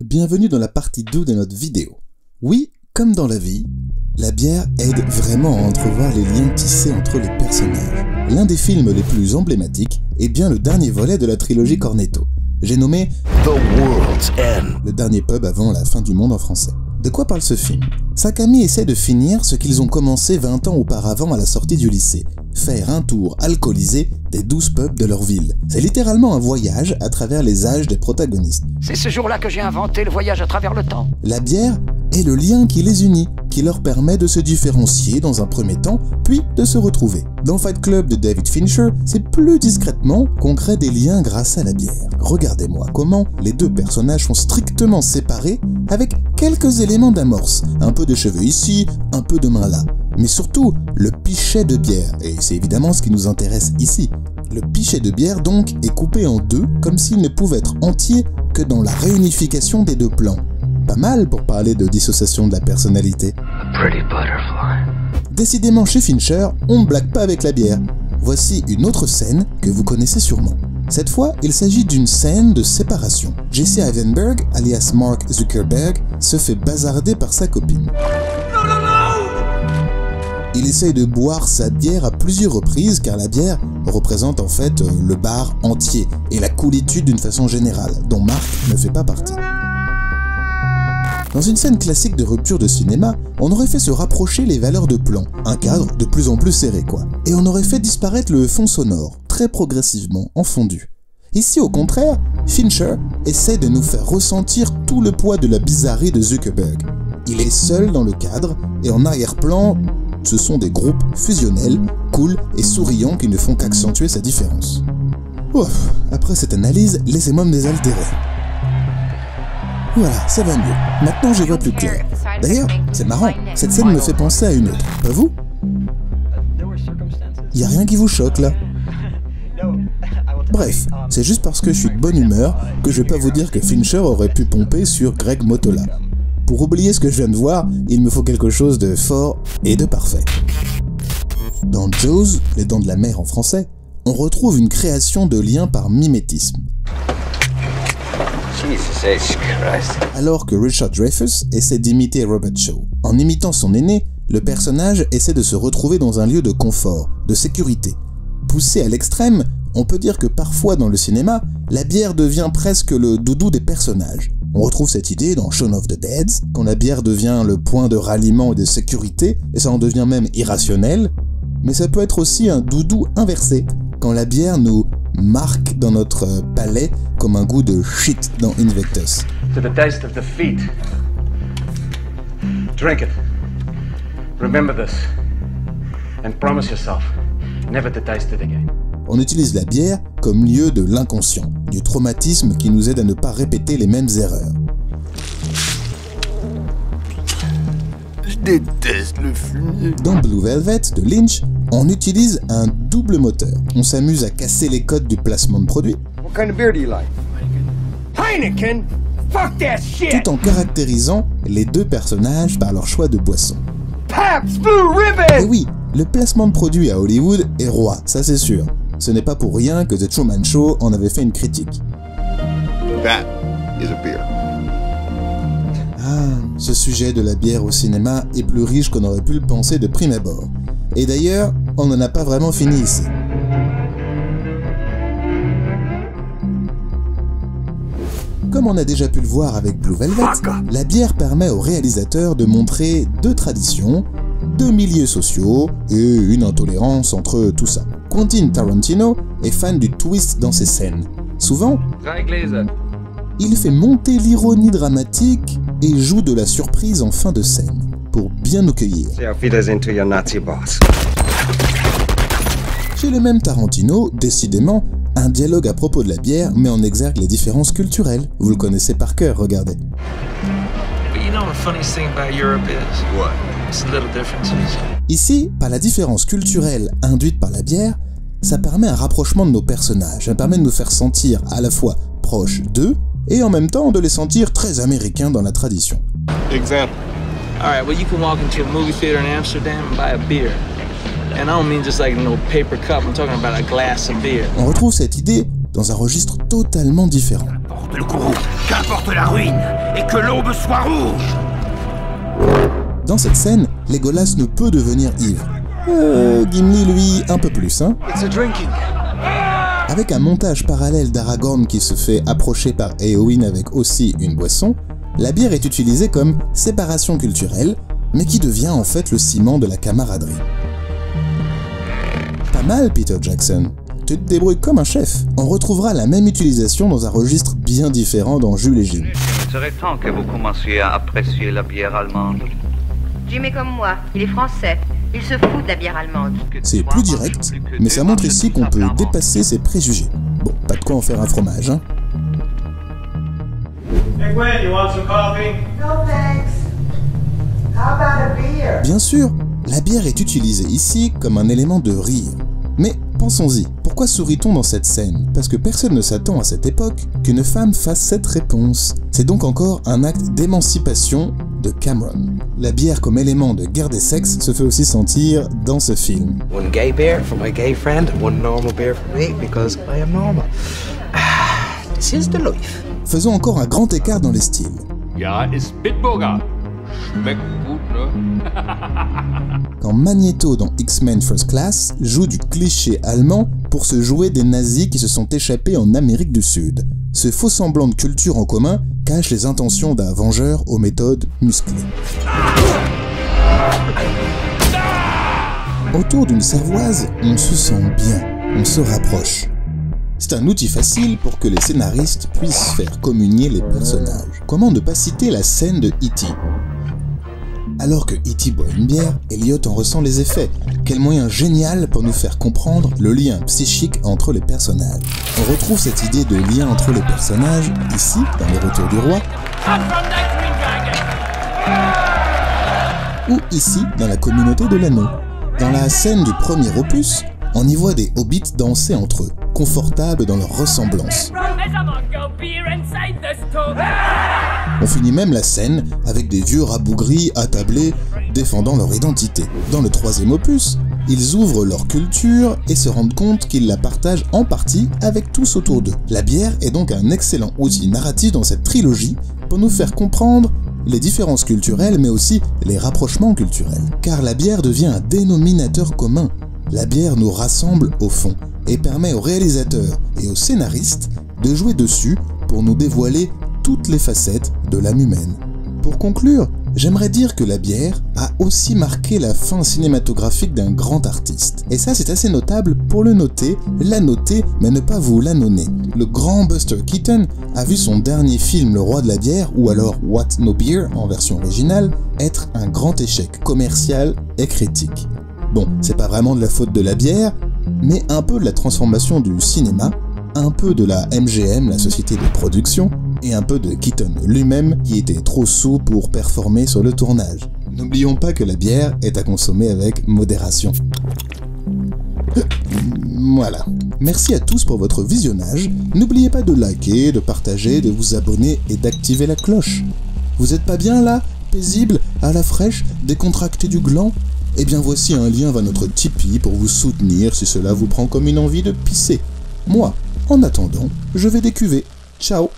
Bienvenue dans la partie 2 de notre vidéo. Oui, comme dans la vie, la bière aide vraiment à entrevoir les liens tissés entre les personnages. L'un des films les plus emblématiques est bien le dernier volet de la trilogie Cornetto. J'ai nommé The World's End, le dernier pub avant la fin du monde en français. De quoi parle ce film? 5 amis essaient de finir ce qu'ils ont commencé 20 ans auparavant à la sortie du lycée. Faire un tour alcoolisé des 12 pubs de leur ville. C'est littéralement un voyage à travers les âges des protagonistes. C'est ce jour-là que j'ai inventé le voyage à travers le temps. La bière est le lien qui les unit, qui leur permet de se différencier dans un premier temps, puis de se retrouver. Dans Fight Club de David Fincher, c'est plus discrètement qu'on crée des liens grâce à la bière. Regardez-moi comment les deux personnages sont strictement séparés avec quelques éléments d'amorce. Un peu de cheveux ici, un peu de main là. Mais surtout, le pichet de bière, et c'est évidemment ce qui nous intéresse ici. Le pichet de bière donc est coupé en deux, comme s'il ne pouvait être entier que dans la réunification des deux plans. Pas mal pour parler de dissociation de la personnalité. Décidément chez Fincher, on ne blague pas avec la bière. Voici une autre scène que vous connaissez sûrement. Cette fois, il s'agit d'une scène de séparation. Jesse Eisenberg, alias Mark Zuckerberg, se fait bazarder par sa copine. Il essaye de boire sa bière à plusieurs reprises car la bière représente en fait le bar entier et la coolitude d'une façon générale, dont Mark ne fait pas partie. Dans une scène classique de rupture de cinéma, on aurait fait se rapprocher les valeurs de plan, un cadre de plus en plus serré quoi, et on aurait fait disparaître le fond sonore, très progressivement, en fondu. Ici au contraire, Fincher essaie de nous faire ressentir tout le poids de la bizarrerie de Zuckerberg. Il est seul dans le cadre, et en arrière-plan, ce sont des groupes fusionnels, cool et souriants qui ne font qu'accentuer sa différence. Ouf, après cette analyse, laissez-moi me désaltérer. Voilà, ça va mieux. Maintenant j'y vois plus clair. D'ailleurs, c'est marrant, cette scène me fait penser à une autre, pas vous? Y a rien qui vous choque là? Bref, c'est juste parce que je suis de bonne humeur que je vais pas vous dire que Fincher aurait pu pomper sur Greg Mottola. Pour oublier ce que je viens de voir, il me faut quelque chose de fort et de parfait. Dans Jaws, les dents de la mer en français, on retrouve une création de liens par mimétisme. Alors que Richard Dreyfuss essaie d'imiter Robert Shaw. En imitant son aîné, le personnage essaie de se retrouver dans un lieu de confort, de sécurité. Poussé à l'extrême, on peut dire que parfois dans le cinéma, la bière devient presque le doudou des personnages. On retrouve cette idée dans Shaun of the Dead, quand la bière devient le point de ralliement et de sécurité, et ça en devient même irrationnel. Mais ça peut être aussi un doudou inversé, quand la bière nous marque dans notre palais comme un goût de shit dans Invictus. To the taste of defeat. Drink it. Remember this. And promise yourself never to taste it again. On utilise la bière comme lieu de l'inconscient, du traumatisme qui nous aide à ne pas répéter les mêmes erreurs. Je déteste le fumier. Dans Blue Velvet de Lynch, on utilise un double moteur. On s'amuse à casser les codes du placement de produit. What kind of beer do you like? Heineken? Fuck that shit! Tout en caractérisant les deux personnages par leur choix de boisson. Pabst Blue Ribbon! Et oui, le placement de produit à Hollywood est roi, ça c'est sûr. Ce n'est pas pour rien que The Truman Show en avait fait une critique. That is a beer. Ah, ce sujet de la bière au cinéma est plus riche qu'on aurait pu le penser de prime abord. Et d'ailleurs, on n'en a pas vraiment fini ici. Comme on a déjà pu le voir avec Blue Velvet, la bière permet au réalisateur de montrer deux traditions, deux milieux sociaux et une intolérance entre tout ça. Quentin Tarantino est fan du twist dans ses scènes. Souvent, il fait monter l'ironie dramatique et joue de la surprise en fin de scène, pour bien nous cueillir. Chez le même Tarantino, décidément, un dialogue à propos de la bière met en exergue les différences culturelles. Vous le connaissez par cœur, regardez. Ici, par la différence culturelle induite par la bière, ça permet un rapprochement de nos personnages, ça permet de nous faire sentir à la fois proches d'eux et en même temps de les sentir très américains dans la tradition. Example. Alright, well you can walk into a movie theater in Amsterdam and buy a beer. And I don't mean just like no paper cup, I'm talking about a glass of beer. On retrouve cette idée dans un registre totalement différent. le courroux, qu'importe la ruine, et que l'aube soit rouge. Dans cette scène, Legolas ne peut devenir ivre. Gimli, lui, un peu plus, hein. Avec un montage parallèle d'Aragorn qui se fait approcher par Éowyn avec aussi une boisson, la bière est utilisée comme séparation culturelle, mais qui devient en fait le ciment de la camaraderie. Pas mal, Peter Jackson. Tu te débrouilles comme un chef. On retrouvera la même utilisation dans un registre bien différent dans Jules et Jim. Il serait temps que vous commenciez à apprécier la bière allemande. Jim est comme moi, il est français. Il se fout de la bière allemande. C'est plus direct, mais ça montre ici qu'on peut dépasser ses préjugés. Bon, pas de quoi en faire un fromage, hein. Hey Gwen, you want some coffee? No thanks. How about a beer? Bien sûr, la bière est utilisée ici comme un élément de rire. Mais pensons-y, pourquoi sourit-on dans cette scène? Parce que personne ne s'attend à cette époque qu'une femme fasse cette réponse. C'est donc encore un acte d'émancipation de Cameron. La bière comme élément de guerre des sexes se fait aussi sentir dans ce film. One gay beer for my gay friend, one normal beer for me because I am normal. This is the life. Faisons encore un grand écart dans les styles. Ja, ist Bitburger. Schmeckt gut, ne? Quand Magneto dans X-Men First Class joue du cliché allemand pour se jouer des nazis qui se sont échappés en Amérique du Sud. Ce faux semblant de culture en commun cache les intentions d'un vengeur aux méthodes musclées. Autour d'une cervoise, on se sent bien, on se rapproche. C'est un outil facile pour que les scénaristes puissent faire communier les personnages. Comment ne pas citer la scène de E.T. Alors que E.T. boit une bière, Elliot en ressent les effets. Quel moyen génial pour nous faire comprendre le lien psychique entre les personnages. On retrouve cette idée de lien entre les personnages ici, dans Les Retours du Roi, ou ici, dans La Communauté de l'Anneau. Dans la scène du premier opus, on y voit des hobbits danser entre eux, confortables dans leur ressemblance. On finit même la scène avec des vieux rabougris attablés défendant leur identité. Dans le troisième opus, ils ouvrent leur culture et se rendent compte qu'ils la partagent en partie avec tous autour d'eux. La bière est donc un excellent outil narratif dans cette trilogie pour nous faire comprendre les différences culturelles mais aussi les rapprochements culturels. Car la bière devient un dénominateur commun. La bière nous rassemble au fond et permet aux réalisateurs et aux scénaristes de jouer dessus pour nous dévoiler toutes les facettes de l'âme humaine. Pour conclure, j'aimerais dire que la bière a aussi marqué la fin cinématographique d'un grand artiste. Et ça c'est assez notable pour le noter, la noter, mais ne pas vous l'annonner. Le grand Buster Keaton a vu son dernier film Le Roi de la bière, ou alors What No Beer en version originale, être un grand échec commercial et critique. Bon, c'est pas vraiment de la faute de la bière, mais un peu de la transformation du cinéma, un peu de la MGM, la société de production, et un peu de Keaton lui-même qui était trop saoul pour performer sur le tournage. N'oublions pas que la bière est à consommer avec modération. Voilà. Merci à tous pour votre visionnage. N'oubliez pas de liker, de partager, de vous abonner et d'activer la cloche. Vous êtes pas bien là? Paisible? À la fraîche? Décontracté du gland? Eh bien voici un lien vers notre Tipeee pour vous soutenir si cela vous prend comme une envie de pisser. Moi, en attendant, je vais décuver. Ciao!